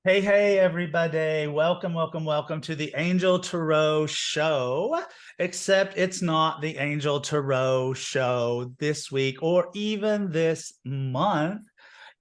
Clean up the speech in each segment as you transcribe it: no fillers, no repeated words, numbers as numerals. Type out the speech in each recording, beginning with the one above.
Hey, everybody. Welcome to the Angel Tarot Show. Except it's not the Angel Tarot Show this week or even this month.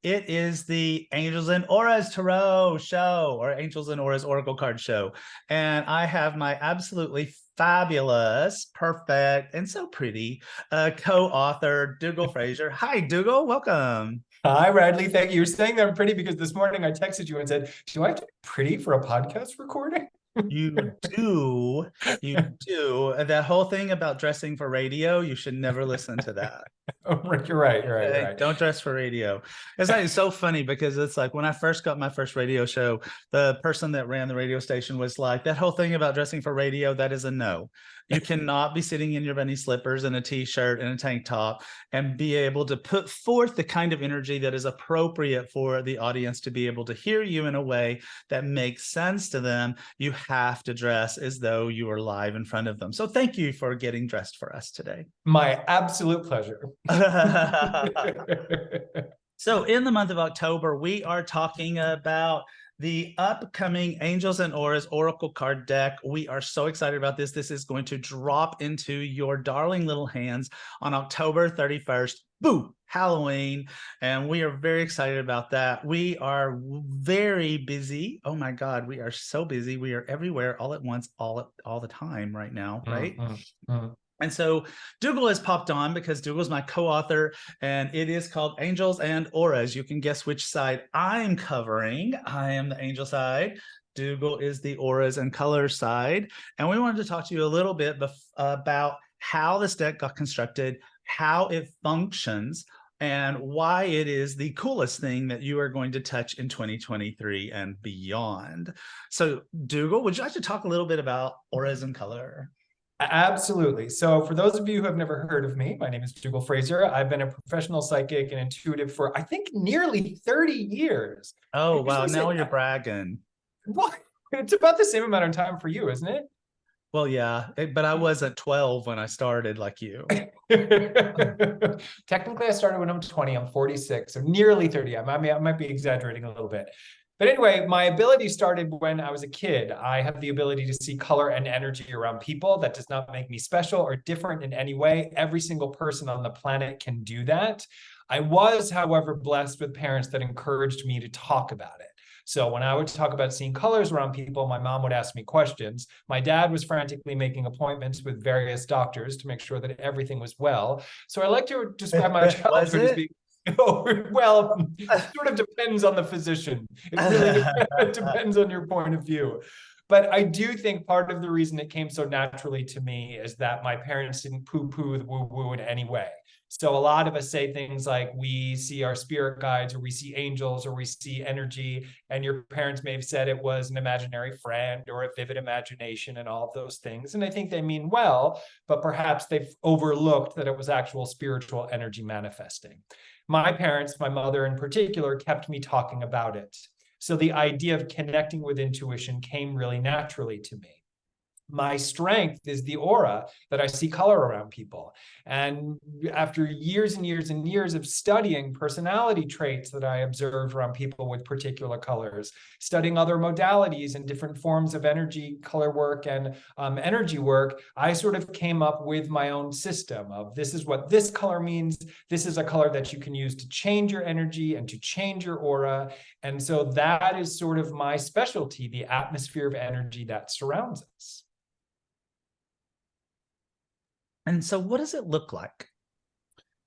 It is the Angels and Auras Tarot Show or Angels and Auras Oracle Card Show. And I have my absolutely fabulous, perfect, and so pretty co-author, Dougal Fraser. Hi, Dougal. Welcome. Hi, Radley. Thank you. You're saying that I'm pretty because this morning I texted you and said, do I have to be pretty for a podcast recording? You do. You do. That whole thing about dressing for radio, you should never listen to that. Oh, you're right. You're right. You're Okay? right. Don't dress for radio. It's so funny because it's like when I first got my first radio show, the person that ran the radio station was like, that whole thing about dressing for radio, that is a no. You cannot be sitting in your bunny slippers and a t-shirt and a tank top and be able to put forth the kind of energy that is appropriate for the audience to be able to hear you in a way that makes sense to them. You have to dress as though you are live in front of them. So thank you for getting dressed for us today. My absolute pleasure. So in the month of October, we are talking about the upcoming Angels and Auras Oracle card deck. We are so excited about this. This is going to drop into your darling little hands on October 31st. Boo! Halloween. And we are very excited about that. We are very busy. Oh my God, we are so busy. We are everywhere all at once, all the time right now, right? And so Dougal has popped on because Dougal's my co-author, and it is called Angels and Auras. You can guess which side I'm covering. I am the angel side. Dougal is the auras and colors side. And we wanted to talk to you a little bit about how this deck got constructed, how it functions, and why it is the coolest thing that you are going to touch in 2023 and beyond. So Dougal, would you like to talk a little bit about auras and color? Absolutely. So for those of you who have never heard of me, my name is Dougal Fraser. I've been a professional psychic and intuitive for, I think, nearly 30 years. Oh, wow. Now you're bragging. Well, it's about the same amount of time for you, isn't it? Well, yeah, but I wasn't 12 when I started like you. Technically, I started when I'm 20. I'm 46, so nearly 30. I might be exaggerating a little bit. But anyway, my ability started when I was a kid. I have the ability to see color and energy around people. That does not make me special or different in any way. Every single person on the planet can do that. I was, however, blessed with parents that encouraged me to talk about it. So when I would talk about seeing colors around people, my mom would ask me questions. My dad was frantically making appointments with various doctors to make sure that everything was well. So I like to describe my childhood as being, oh, well, it sort of depends on the physician. It really depends on your point of view. But I do think part of the reason it came so naturally to me is that my parents didn't poo-poo the woo-woo in any way. So a lot of us say things like we see our spirit guides or we see angels or we see energy, and your parents may have said it was an imaginary friend or a vivid imagination and all of those things. And I think they mean well, but perhaps they've overlooked that it was actual spiritual energy manifesting. My parents, my mother in particular, kept me talking about it. So the idea of connecting with intuition came really naturally to me. My strength is the aura that I see color around people. And after years and years and years of studying personality traits that I observed around people with particular colors, studying other modalities and different forms of energy, color work, and energy work, I sort of came up with my own system of this is what this color means. This is a color that you can use to change your energy and to change your aura. And so that is sort of my specialty, the atmosphere of energy that surrounds us. And so what does it look like?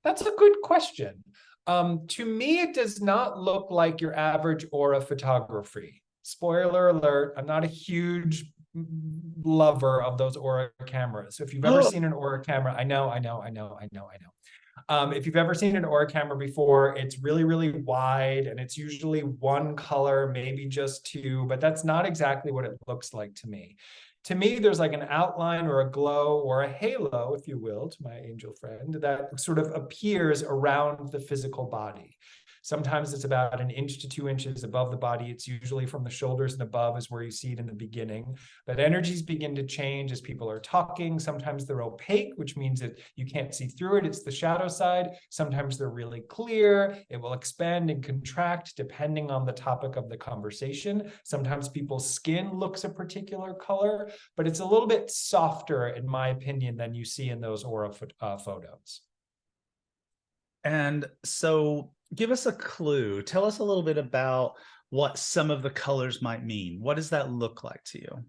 That's a good question. To me, it does not look like your average aura photography. Spoiler alert, I'm not a huge lover of those aura cameras. So if you've ever seen an aura camera, I know. If you've ever seen an aura camera before, it's really, really wide and it's usually one color, maybe just two, but that's not exactly what it looks like to me. To me, there's like an outline or a glow or a halo, if you will, to my angel friend, that sort of appears around the physical body. Sometimes it's about an inch to 2 inches above the body. It's usually from the shoulders and above is where you see it in the beginning. But energies begin to change as people are talking. Sometimes they're opaque, which means that you can't see through it. It's the shadow side. Sometimes they're really clear. It will expand and contract depending on the topic of the conversation. Sometimes people's skin looks a particular color, but it's a little bit softer, in my opinion, than you see in those aura photos. And so give us a clue. Tell us a little bit about what some of the colors might mean. What does that look like to you?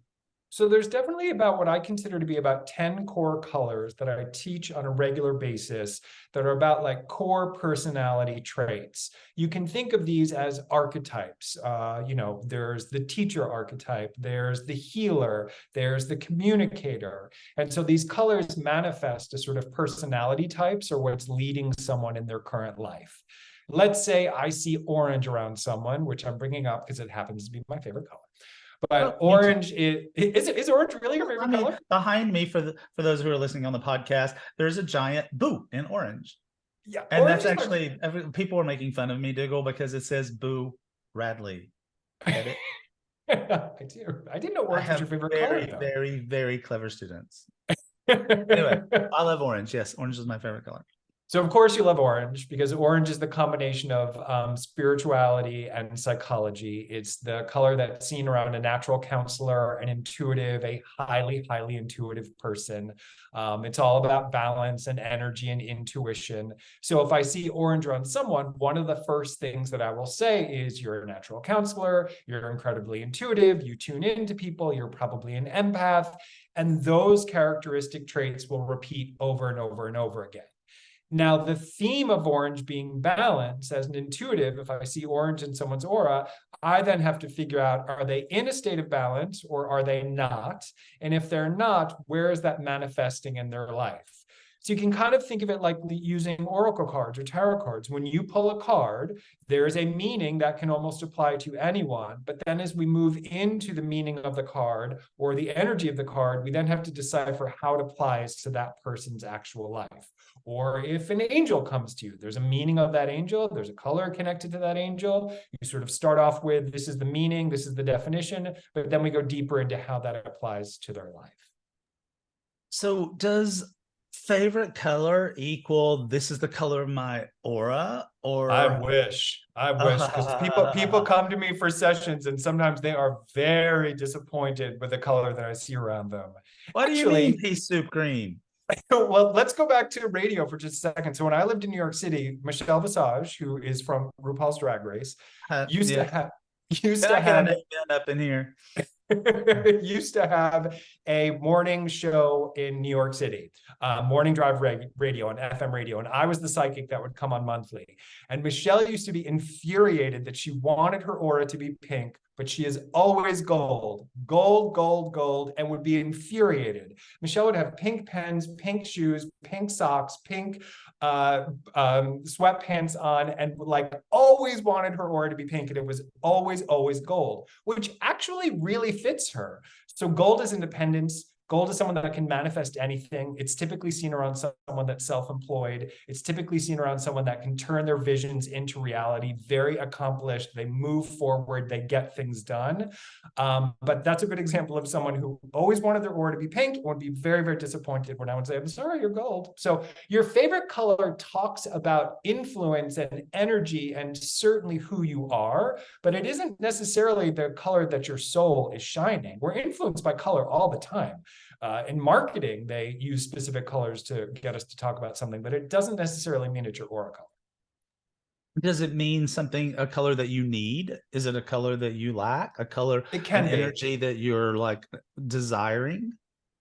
So there's definitely about what I consider to be about 10 core colors that I teach on a regular basis that are about like core personality traits. You can think of these as archetypes. There's the teacher archetype, there's the healer, there's the communicator. And so these colors manifest as sort of personality types or what's leading someone in their current life. Let's say I see orange around someone, which I'm bringing up because it happens to be my favorite color. But orange is orange really your favorite color? Behind me, for those who are listening on the podcast, there's a giant boo in orange. Yeah, and that's actually people are making fun of me, Diggle, because it says Boo Radley. Get it? I do. I didn't know orange was your favorite color, though. Very, very clever students. Anyway, I love orange. Yes, orange is my favorite color. So of course you love orange because orange is the combination of spirituality and psychology. It's the color that's seen around a natural counselor, an intuitive, a highly, highly intuitive person. It's all about balance and energy and intuition. So if I see orange on someone, one of the first things that I will say is you're a natural counselor, you're incredibly intuitive, you tune into people, you're probably an empath, and those characteristic traits will repeat over and over and over again. Now, the theme of orange being balance, as an intuitive, if I see orange in someone's aura, I then have to figure out, are they in a state of balance or are they not? And if they're not, where is that manifesting in their life? So you can kind of think of it like using oracle cards or tarot cards. When you pull a card, there's a meaning that can almost apply to anyone. But then as we move into the meaning of the card or the energy of the card, we then have to decipher how it applies to that person's actual life. Or if an angel comes to you, there's a meaning of that angel, there's a color connected to that angel. You sort of start off with, this is the meaning, this is the definition, but then we go deeper into how that applies to their life. So does favorite color equal this is the color of my aura? Or I wish because people come to me for sessions and sometimes they are very disappointed with the color that I see around them. What do you mean pea soup green? Well, let's go back to radio for just a second. So when I lived in New York City, Michelle Visage, who is from RuPaul's Drag Race, used to have up in here. used to have a morning show in New York City, morning drive radio on FM radio. And I was the psychic that would come on monthly. And Michelle used to be infuriated that she wanted her aura to be pink, but she is always gold, and would be infuriated. Michelle would have pink pens, pink shoes, pink socks, pink sweatpants on, and like always wanted her aura to be pink, and it was always gold, which actually really fits her. So gold is independence. Gold is someone that can manifest anything. It's typically seen around someone that's self-employed. It's typically seen around someone that can turn their visions into reality, very accomplished. They move forward, they get things done. But that's a good example of someone who always wanted their aura to be pink and would be very, very disappointed when I would say, I'm sorry, you're gold. So your favorite color talks about influence and energy and certainly who you are, but it isn't necessarily the color that your soul is shining. We're influenced by color all the time. In marketing, they use specific colors to get us to talk about something, but it doesn't necessarily mean it's your aura color. Does it mean something, a color that you need? Is it a color that you lack? A color, it can be energy that you're like desiring?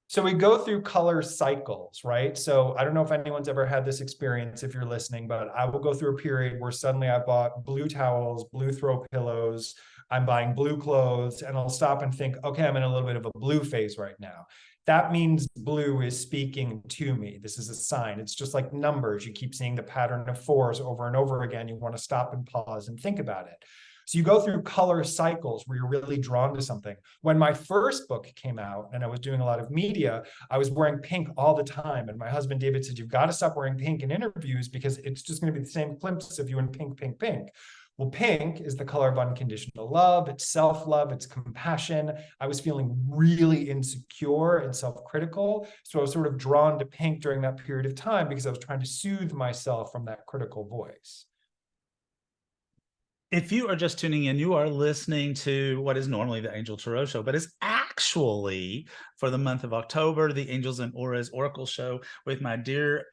So we go through color cycles, right? So I don't know if anyone's ever had this experience if you're listening, but I will go through a period where suddenly I bought blue towels, blue throw pillows, I'm buying blue clothes, and I'll stop and think, okay, I'm in a little bit of a blue phase right now. That means blue is speaking to me. This is a sign. It's just like numbers. You keep seeing the pattern of fours over and over again. You want to stop and pause and think about it. So you go through color cycles where you're really drawn to something. When my first book came out and I was doing a lot of media, I was wearing pink all the time. And my husband, David, said, you've got to stop wearing pink in interviews because it's just going to be the same clips of you in pink, pink, pink. Well, pink is the color of unconditional love. It's self-love. It's compassion. I was feeling really insecure and self-critical. So I was sort of drawn to pink during that period of time because I was trying to soothe myself from that critical voice. If you are just tuning in, you are listening to what is normally the Angel Tarot Show, but is actually for the month of October, the Angels and Auras Oracle Show with my dear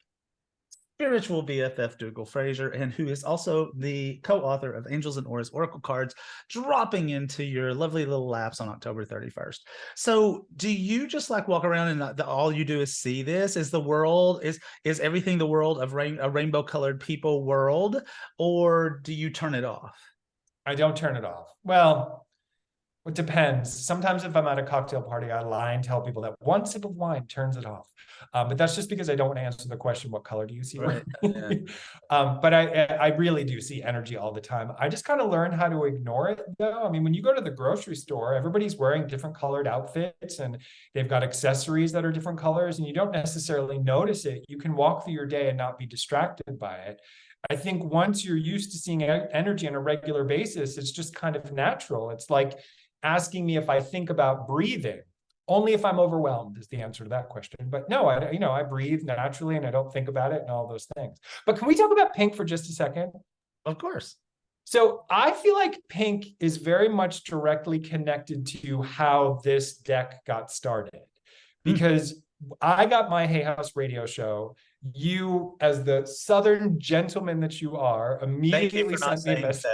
spiritual BFF Dougal Fraser, and who is also the co-author of Angels and Auras Oracle cards, dropping into your lovely little laps on October 31st. So do you just like walk around and all you do is see this? Is the world, is everything the world of a rainbow colored people world, or do you turn it off? I don't turn it off. Well, it depends. Sometimes if I'm at a cocktail party, I lie and tell people that one sip of wine turns it off. But that's just because I don't want to answer the question, what color do you see? Right. Yeah. But I really do see energy all the time. I just kind of learn how to ignore it, though. I mean, when you go to the grocery store, everybody's wearing different colored outfits and they've got accessories that are different colors, and you don't necessarily notice it. You can walk through your day and not be distracted by it. I think once you're used to seeing energy on a regular basis, it's just kind of natural. It's like asking me if I think about breathing. Only if I'm overwhelmed is the answer to that question. But no, I breathe naturally and I don't think about it and all those things. But can we talk about pink for just a second? Of course. So I feel like pink is very much directly connected to how this deck got started, because I got my Hay House radio show. You, as the Southern gentleman that you are, immediately sent me a message.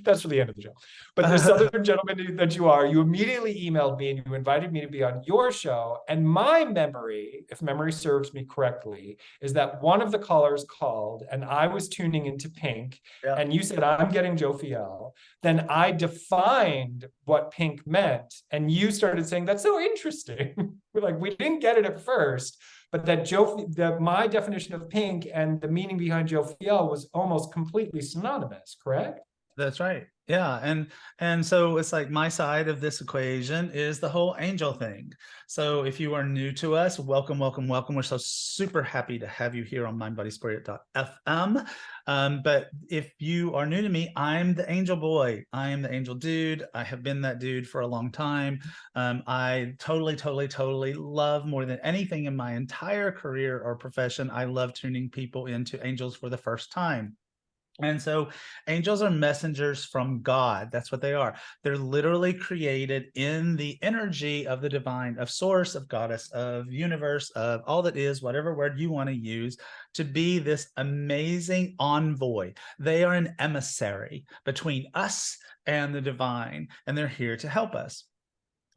That's for the end of the show. But the Southern gentleman that you are, you immediately emailed me and you invited me to be on your show. And my memory, if memory serves me correctly, is that one of the callers called and I was tuning into pink. Yeah. And you said, I'm getting Jophiel. Then I defined what pink meant. And you started saying, that's so interesting. We're like, we didn't get it at first. But that my definition of pink and the meaning behind Jophiel was almost completely synonymous, correct? That's right. Yeah. And so it's like my side of this equation is the whole angel thing. So if you are new to us, welcome, welcome, welcome. We're so super happy to have you here on mindbodyspirit.fm. But if you are new to me, I'm the angel boy. I am the angel dude. I have been that dude for a long time. I totally love, more than anything in my entire career or profession, I love tuning people into angels for the first time. And so angels are messengers from God. That's what they are. They're literally created in the energy of the divine, of source, of goddess, of universe, of all that is, whatever word you want to use, to be this amazing envoy. They are an emissary between us and the divine, and they're here to help us.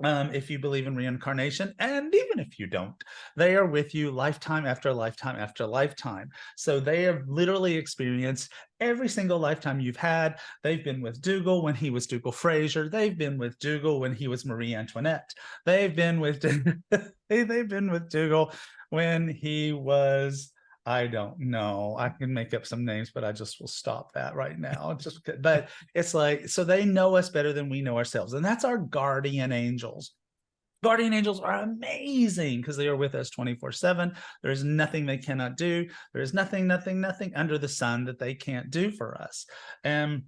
If you believe in reincarnation, and even if you don't, they are with you lifetime after lifetime after lifetime. So they have literally experienced every single lifetime you've had. They've been with Dougal when he was Dougal Fraser. They've been with Dougal when he was Marie Antoinette. They've been with they've been with Dougal when he was, I don't know. I can make up some names, but I just will stop that right now. But it's like, so they know us better than we know ourselves. And that's our guardian angels. Guardian angels are amazing because they are with us 24/7. There is nothing they cannot do. There is nothing under the sun that they can't do for us. And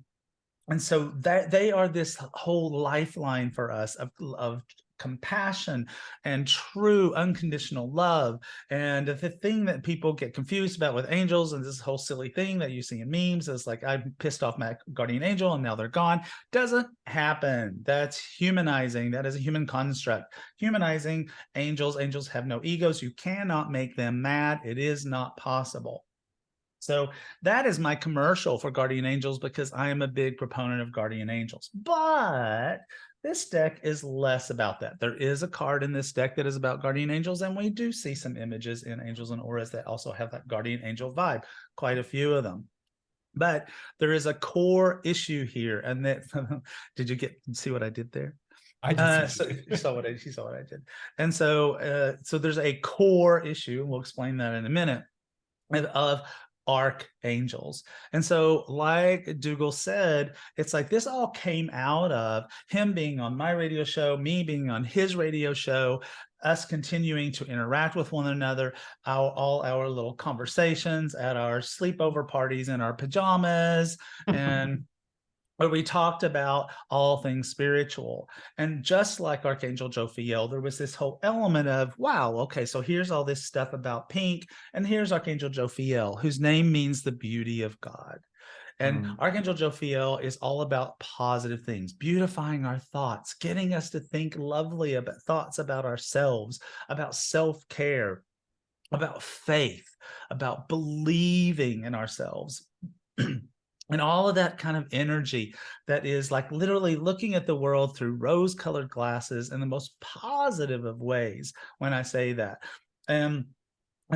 so that they are this whole lifeline for us of compassion and true unconditional love. And the thing that people get confused about with angels, and this whole silly thing that you see in memes, is like, I pissed off my guardian angel and now they're gone. Doesn't happen. That's humanizing. That is a human construct. Humanizing angels. Angels have no egos. You cannot make them mad. It is not possible. So that is my commercial for guardian angels, because I am a big proponent of guardian angels. But this deck is less about that. There is a card in this deck that is about guardian angels, and we do see some images in Angels and Auras that also have that guardian angel vibe, quite a few of them. But there is a core issue here, and that did you see what I did there? I did. So you saw what I did. And so there's a core issue, and we'll explain that in a minute, of archangels. And so, like Dougal said, it's like this all came out of him being on my radio show, me being on his radio show, us continuing to interact with one another, all our little conversations at our sleepover parties in our pajamas, and where we talked about all things spiritual. And just like Archangel Jophiel, there was this whole element of, wow, okay, so here's all this stuff about pink, and here's Archangel Jophiel, whose name means the beauty of God. And Archangel Jophiel is all about positive things, beautifying our thoughts, getting us to think lovely about thoughts about ourselves, about self-care, about faith, about believing in ourselves. And all of that kind of energy that is like literally looking at the world through rose-colored glasses in the most positive of ways when I say that. And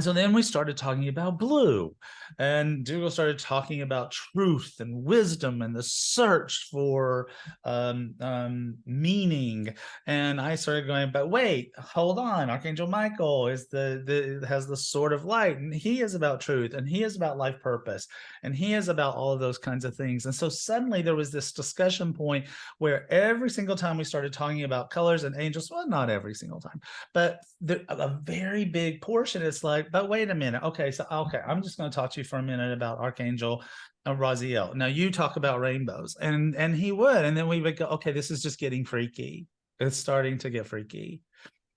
so then we started talking about blue, and Dougal started talking about truth and wisdom and the search for meaning. And I started going, but wait, hold on. Archangel Michael is has the sword of light, and he is about truth, and he is about life purpose, and he is about all of those kinds of things. And so suddenly there was this discussion point where every single time we started talking about colors and angels, well, not every single time, but a very big portion, it's like, but wait a minute. Okay, I'm just going to talk to you for a minute about Archangel Raziel. Now you talk about rainbows, and he would, and then we would go, okay, this is just getting freaky. It's starting to get freaky.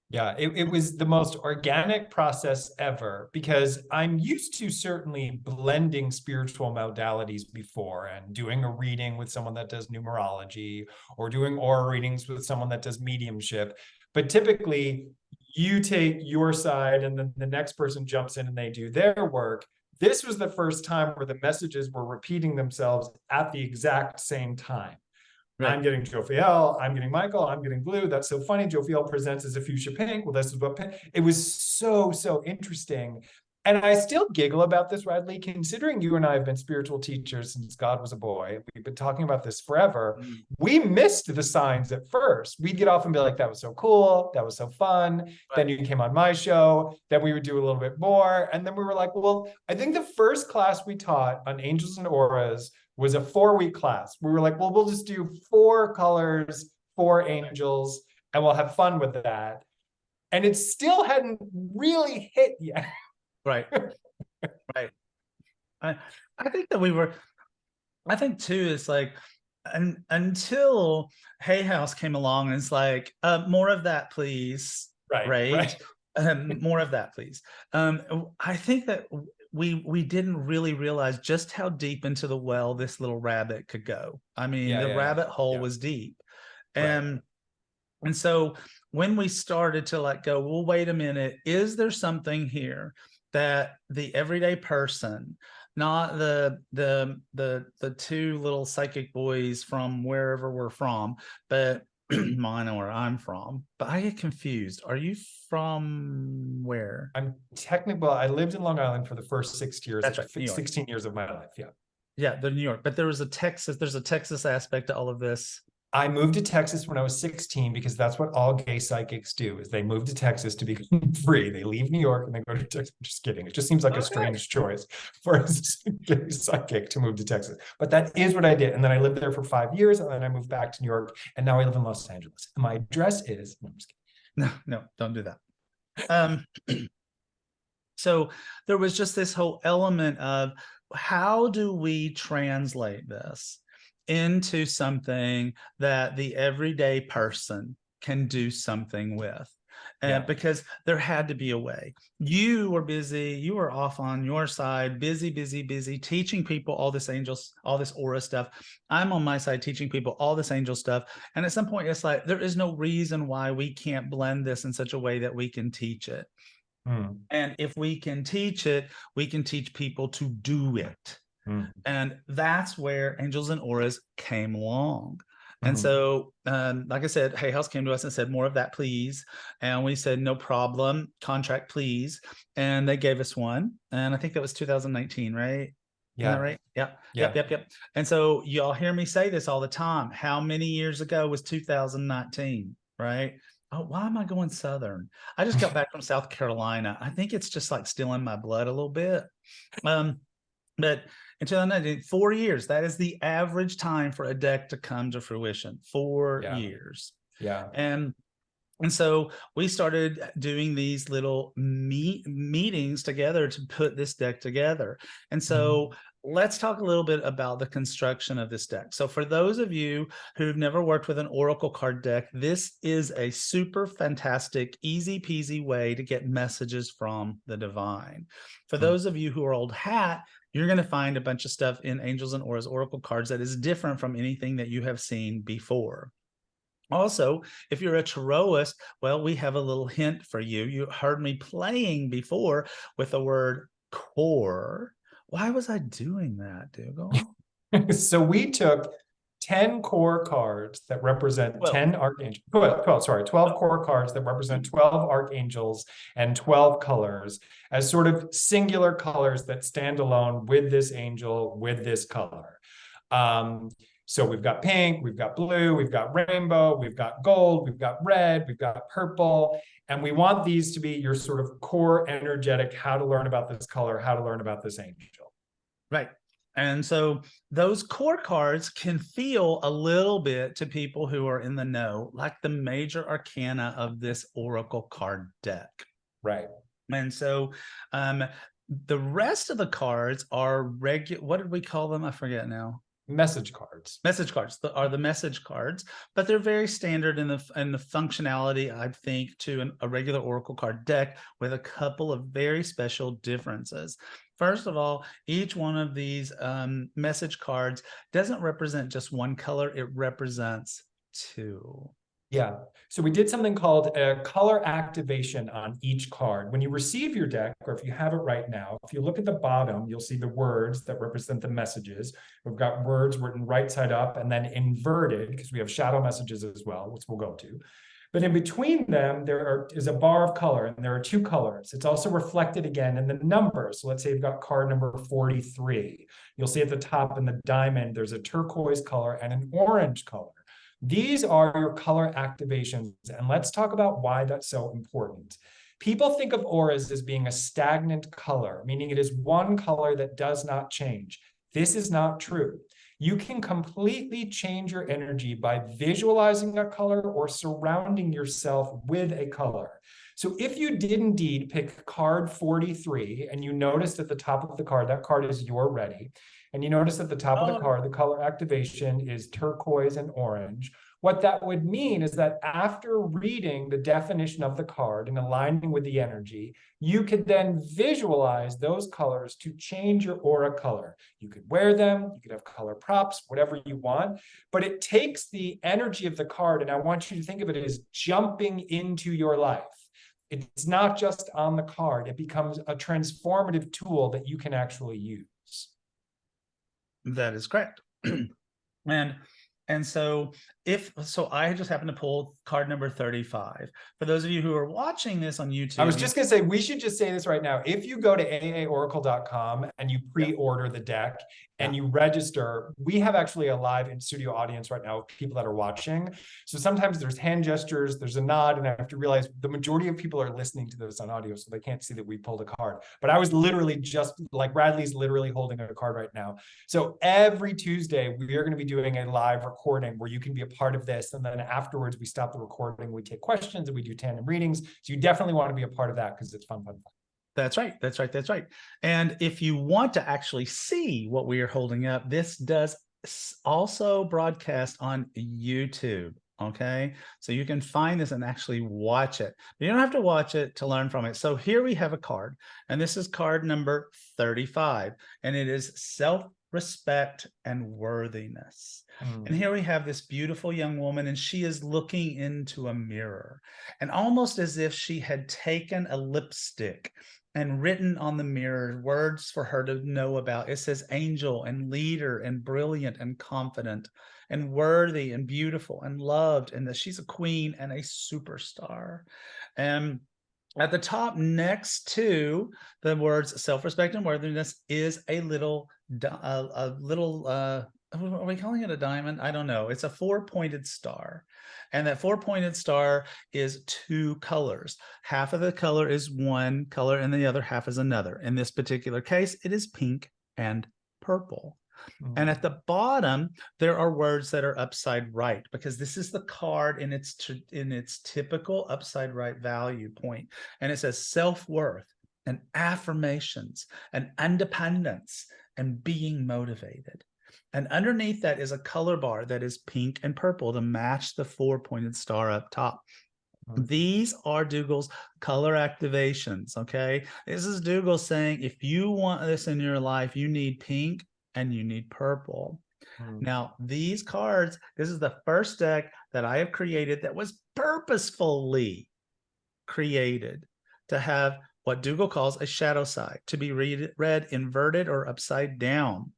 Yeah, it was the most organic process ever, because I'm used to certainly blending spiritual modalities before and doing a reading with someone that does numerology or doing aura readings with someone that does mediumship. But typically, you take your side and then the next person jumps in and they do their work. This was the first time where the messages were repeating themselves at the exact same time. Right. I'm getting Jophiel, I'm getting Michael, I'm getting blue. That's so funny. Jophiel presents as a fuchsia pink. Well, this is what pink. It was so interesting. And I still giggle about this, Radley, considering you and I have been spiritual teachers since God was a boy. We've been talking about this forever. We missed the signs at first. We'd get off and be like, that was so cool. That was so fun. Right. Then you came on my show. Then we would do a little bit more. And then we were like, well, I think the first class we taught on angels and auras was a 4-week class. We were like, well, we'll just do 4 colors, 4 angels, and we'll have fun with that. And it still hadn't really hit yet. Right. Right. I think that I think too, it's like, until Hay House came along and it's like, more of that, please. Right. More of that, please. I think that we didn't really realize just how deep into the well this little rabbit could go. I mean, the rabbit hole was deep. And so when we started to like go, well, wait a minute, is there something here that the everyday person, not the 2 little psychic boys from wherever we're from, but I know where I'm from, but I get confused. Are you from where? I'm technically, well, I lived in Long Island for the first 6 years. That's right, 16 years of my life. Yeah, the New York. But there's a Texas aspect to all of this. I moved to Texas when I was 16 because that's what all gay psychics do, is they move to Texas to become free. They leave New York and they go to Texas. I'm just kidding. It just seems like a strange choice for a gay psychic to move to Texas. But that is what I did. And then I lived there for 5 years, and then I moved back to New York, and now I live in Los Angeles. And my address is, no, I'm just kidding. No, don't do that. So there was just this whole element of, how do we translate this into something that the everyday person can do something with? Because there had to be a way. You were busy, you were off on your side, busy teaching people all this angels, all this aura stuff. I'm on my side teaching people all this angel stuff. And at some point it's like, there is no reason why we can't blend this in such a way that we can teach it. And if we can teach it, we can teach people to do it. And that's where angels and auras came along. And so, like I said, Hay House came to us and said, more of that, please. And we said, no problem, contract, please. And they gave us one. And I think that was 2019, right? Yeah. Right? Yep. And so y'all hear me say this all the time. How many years ago was 2019, right? Oh, why am I going Southern? I just got back from South Carolina. I think it's just like still in my blood a little bit. But in 2019, 4 years, that is the average time for a deck to come to fruition. 4 Yeah. years. Yeah. And so we started doing these little meetings together to put this deck together. And so let's talk a little bit about the construction of this deck. So for those of you who've never worked with an Oracle card deck, this is a super fantastic, easy peasy way to get messages from the divine. For those of you who are old hat, you're going to find a bunch of stuff in Angels and Auras Oracle cards that is different from anything that you have seen before. Also, if you're a taroist, well, we have a little hint for you. You heard me playing before with the word core. Why was I doing that, Dougal? So we took 10 core cards that represent 10 archangels. 12 core cards that represent 12 archangels and 12 colors as sort of singular colors that stand alone with this angel, with this color. So we've got pink, we've got blue, we've got rainbow, we've got gold, we've got red, we've got purple. And we want these to be your sort of core energetic, how to learn about this color, how to learn about this angel. Right. And so those core cards can feel a little bit to people who are in the know, like the major arcana of this Oracle card deck. Right. And so the rest of the cards are regular. What did we call them? I forget now. Message cards. Message cards are the message cards, but they're very standard in the functionality, I think, to a regular Oracle card deck, with a couple of very special differences. First of all, each one of these message cards doesn't represent just one color, it represents two. Yeah. So we did something called a color activation on each card. When you receive your deck, or if you have it right now, if you look at the bottom, you'll see the words that represent the messages. We've got words written right side up and then inverted, because we have shadow messages as well, which we'll go to. But in between them, is a bar of color, and there are two colors. It's also reflected again in the numbers. So let's say you've got card number 43. You'll see at the top in the diamond, there's a turquoise color and an orange color. These are your color activations, and let's talk about why that's so important. People think of auras as being a stagnant color, meaning it is one color that does not change. This is not true. You can completely change your energy by visualizing a color or surrounding yourself with a color. So if you did indeed pick card 43 and you noticed at the top of the card, that card is "You're Ready," and you notice at the top of the card, the color activation is turquoise and orange. What that would mean is that after reading the definition of the card and aligning with the energy, you could then visualize those colors to change your aura color. You could wear them, you could have color props, whatever you want, but it takes the energy of the card, and I want you to think of it as jumping into your life. It's not just on the card. It becomes a transformative tool that you can actually use. That is correct. And so I just happened to pull card number 35. For those of you who are watching this on YouTube. I was just going to say, we should just say this right now. If you go to aaoracle.com and you pre-order the deck and you register, we have actually a live in-studio audience right now of people that are watching. So sometimes there's hand gestures, there's a nod, and I have to realize the majority of people are listening to this on audio, so they can't see that we pulled a card. But I was literally just, like Bradley's literally holding a card right now. So every Tuesday, we are going to be doing a live recording where you can be a part of this. And then afterwards, we stop the recording, we take questions, and we do tandem readings. So you definitely want to be a part of that because it's fun. That's right. And if you want to actually see what we are holding up, this does also broadcast on YouTube. Okay, so you can find this and actually watch it. But you don't have to watch it to learn from it. So here we have a card, and this is card number 35, and it is self-respect and worthiness. And here we have this beautiful young woman, and she is looking into a mirror, and almost as if she had taken a lipstick and written on the mirror words for her to know about. It says angel and leader and brilliant and confident and worthy and beautiful and loved, and that she's a queen and a superstar. And at the top next to the words self-respect and worthiness is a little are we calling it a diamond? I don't know. It's a 4-pointed star. And that 4-pointed star is 2 colors. Half of the color is one color and the other half is another. In this particular case, it is pink and purple. Mm. And at the bottom, there are words that are upside right, because this is the card in its typical upside right value point. And it says self-worth and affirmations and independence and being motivated. And underneath that is a color bar that is pink and purple to match the 4-pointed star up top. These are Dougal's color activations, okay? This is Dougal saying, if you want this in your life, you need pink and you need purple. Now, these cards, this is the first deck that I have created that was purposefully created to have what Dougal calls a shadow side, to be read inverted or upside down.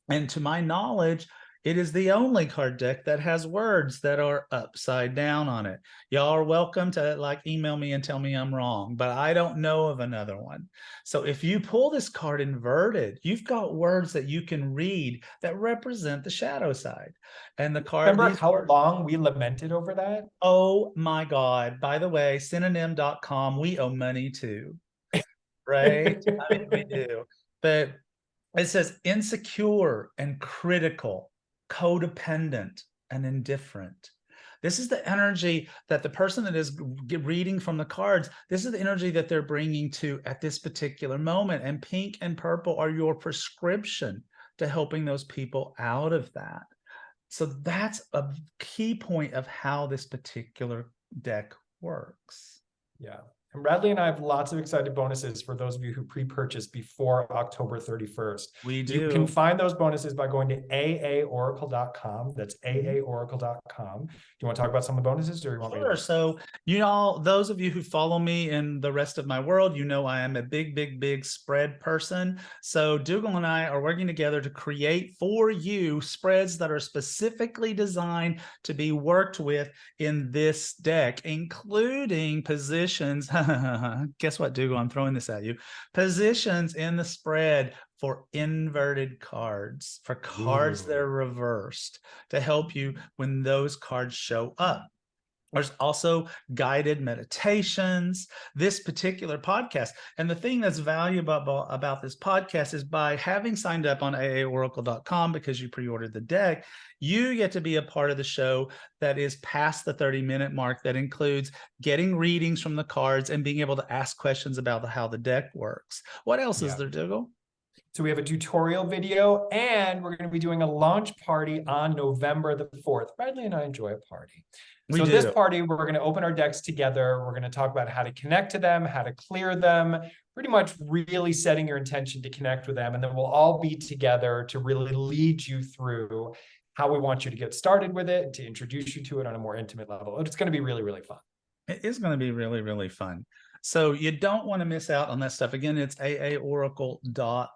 And to my knowledge, it is the only card deck that has words that are upside down on it. Y'all are welcome to like email me and tell me I'm wrong, but I don't know of another one. So if you pull this card inverted, you've got words that you can read that represent the shadow side. And the card, Remember how long we lamented over that? oh my God. By the way, synonym.com, we owe money to, right? I mean, we do. But it says insecure and critical, codependent and indifferent. This is the energy that the person that is reading from the cards, this is the energy that they're bringing to at this particular moment. And pink and purple are your prescription to helping those people out of that. So that's a key point of how this particular deck works. Yeah. And Bradley and I have lots of excited bonuses for those of you who pre-purchased before October 31st. We do. You can find those bonuses by going to aaoracle.com. That's aaoracle.com. Do you want to talk about some of the bonuses, or you want me to? Sure. So, you know, those of you who follow me in the rest of my world, you know I am a big spread person. So Dougal and I are working together to create for you spreads that are specifically designed to be worked with in this deck, including positions. Guess what, Dougal? I'm throwing this at you. Positions in the spread for inverted cards, for cards that are reversed, to help you when those cards show up. There's also guided meditations, this particular podcast. And the thing that's valuable about this podcast is by having signed up on aaoracle.com because you pre-ordered the deck, you get to be a part of the show that is past the 30-minute mark, that includes getting readings from the cards and being able to ask questions about how the deck works. What else is there, Dougal? So we have a tutorial video, and we're going to be doing a launch party on November the 4th. Bradley and I enjoy a party. So this party, we're going to open our decks together. We're going to talk about how to connect to them, how to clear them, pretty much really setting your intention to connect with them. And then we'll all be together to really lead you through how we want you to get started with it, to introduce you to it on a more intimate level. It's going to be really fun. It is going to be really fun. So you don't want to miss out on that stuff. Again, it's aaoracle.com,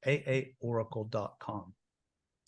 aaoracle.com.